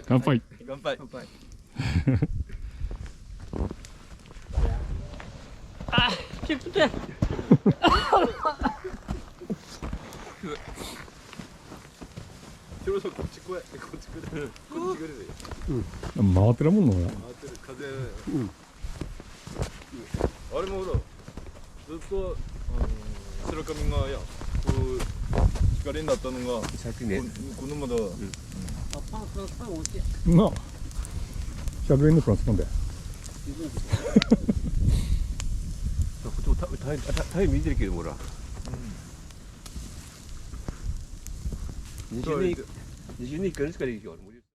乾杯。乾杯。あ、キプテン。ヒロさんこっち来い。こっち来る。こっち来る。回ってるもんのや。回ってる風。あれもほらずっと白髪がやこう光になったのがさっきねこのまだ。あ、パン美味しい。なあ。100円のプランスポンで。タイ見てるけどほら20年以下にしかできるよ。